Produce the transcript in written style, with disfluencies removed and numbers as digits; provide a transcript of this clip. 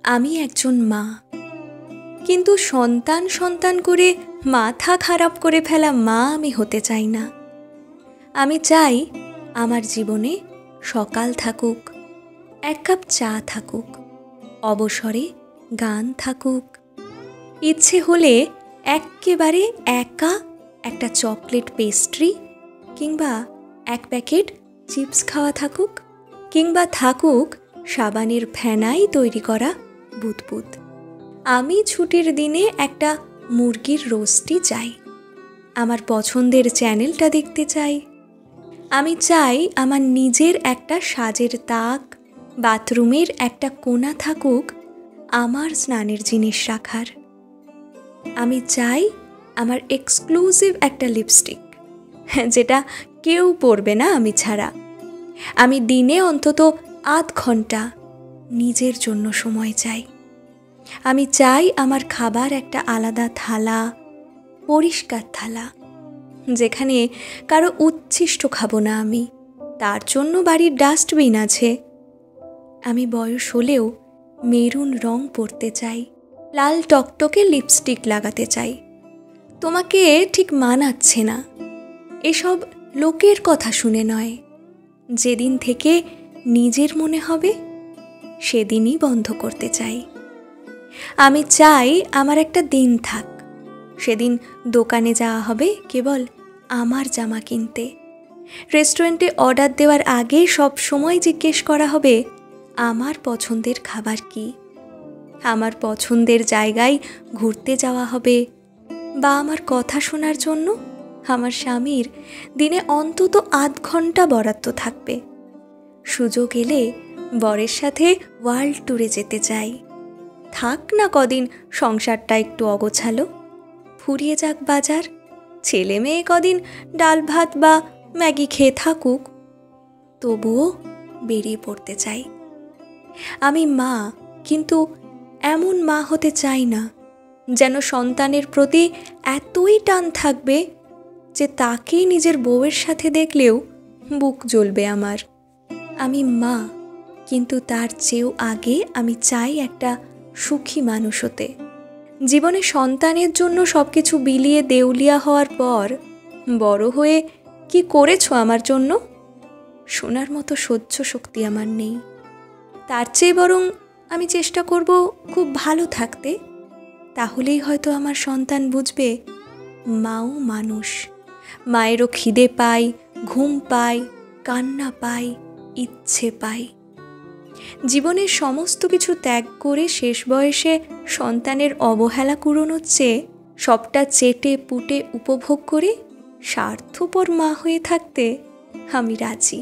আমি একজন মা, কিন্তু সন্তান সন্তান করে মাথা খারাপ করে ফেলা মা আমি হতে চাই না। আমি চাই আমার জীবনে সকাল থাকুক, এক কাপ চা থাকুক, অবসরে গান থাকুক, ইচ্ছে হলে এক্কেবারে একা একটা চকলেট পেস্ট্রি কিংবা এক প্যাকেট চিপস খাওয়া থাকুক, কিংবা থাকুক সাবানের ফেনায় তৈরি করা বুদবুদ। আমি ছুটির দিনে একটা মুরগির রোস্টই চাই, আমার পছন্দের চ্যানেলটা দেখতে চাই। আমি চাই আমার নিজের একটা সাজের তাক, বাথরুমের একটা কোণা থাকুক আমার স্নানের জিনিস রাখার। আমি চাই আমার এক্সক্লুসিভ একটা লিপস্টিক, যেটা কেউ পরবে না আমি ছাড়া। আমি দিনে অন্তত আধ ঘন্টা নিজের জন্য সময় চাই। আমি চাই আমার খাবার একটা আলাদা থালা, পরিষ্কার থালা, যেখানে কারো উচ্ছিষ্ট খাবো না আমি, তার জন্য বাড়ির ডাস্টবিন আছে। আমি বয়স হলেও মেরুন রং পরতে চাই, লাল টকটকে লিপস্টিক লাগাতে চাই। তোমাকে ঠিক মানাচ্ছে না, এসব লোকের কথা শুনে নয়। যেদিন থেকে নিজের মনে হবে সেদিনই বন্ধ করতে চাই। আমি চাই আমার একটা দিন থাক, সেদিন দোকানে যাওয়া হবে কেবল আমার জামা কিনতে, রেস্টুরেন্টে অর্ডার দেওয়ার আগে সব সময় জিজ্ঞেস করা হবে আমার পছন্দের খাবার কি, আমার পছন্দের জায়গায় ঘুরতে যাওয়া হবে, বা আমার কথা শোনার জন্য আমার স্বামীর দিনে অন্তত আধ ঘন্টা বরাদ্দ থাকবে। সুযোগ এলে বরের সাথে ওয়ার্ল্ড ট্যুরে যেতে চাই। থাক না কদিন সংসারটা একটু অগোছালো, ফুরিয়ে যাক বাজার, ছেলে মেয়ে কদিন ডাল ভাত বা ম্যাগি খেয়ে থাকুক, তবুও বেরিয়ে পড়তে চাই। আমি মা, কিন্তু এমন মা হতে চাই না যেন সন্তানের প্রতি এতই টান থাকবে যে তাকেই নিজের বউয়ের সাথে দেখলেও বুক জ্বলবে আমার। আমি মা, কিন্তু তার চেয়েও আগে আমি চাই একটা সুখী মানুষ হতে। জীবনে সন্তানের জন্য সব কিছু বিলিয়ে দেউলিয়া হওয়ার পর বড় হয়ে কি করেছো আমার জন্য শোনার মতো সহ্য শক্তি আমার নেই। তার চেয়ে বরং আমি চেষ্টা করব খুব ভালো থাকতে, তাহলেই হয়তো আমার সন্তান বুঝবে মাও মানুষ, মায়েরও খিদে পায়, ঘুম পায়, কান্না পায়, ইচ্ছে পায়। জীবনের সমস্ত কিছু ত্যাগ করে শেষ বয়সে সন্তানের অবহেলা কুড়োনোর চেয়ে সবটা চেটে পুটে উপভোগ করে স্বার্থপর মা হয়ে থাকতে আমি রাজি।